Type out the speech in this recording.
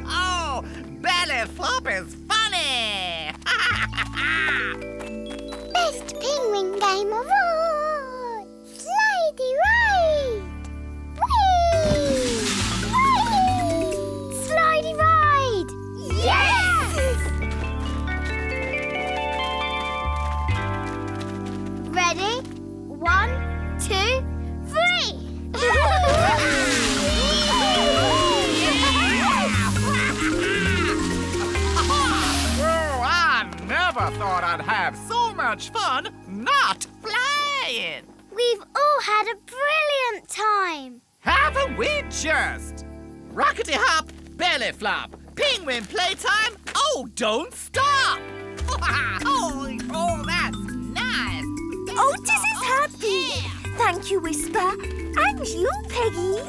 Oh, belly flop is funny! Best penguin game of all! Slidey ride! Whee! Whee! Slidey ride! Yes! Ready? 1, 2, 3! Oh, I never thought I'd have so much fun not flying! We've all had a brilliant time! Haven't we just? Rockety hop, belly flop, penguin playtime, oh, don't stop! Oh, that's nice! Otis is happy. Yeah. Thank you, Whisper. And you, Peggy.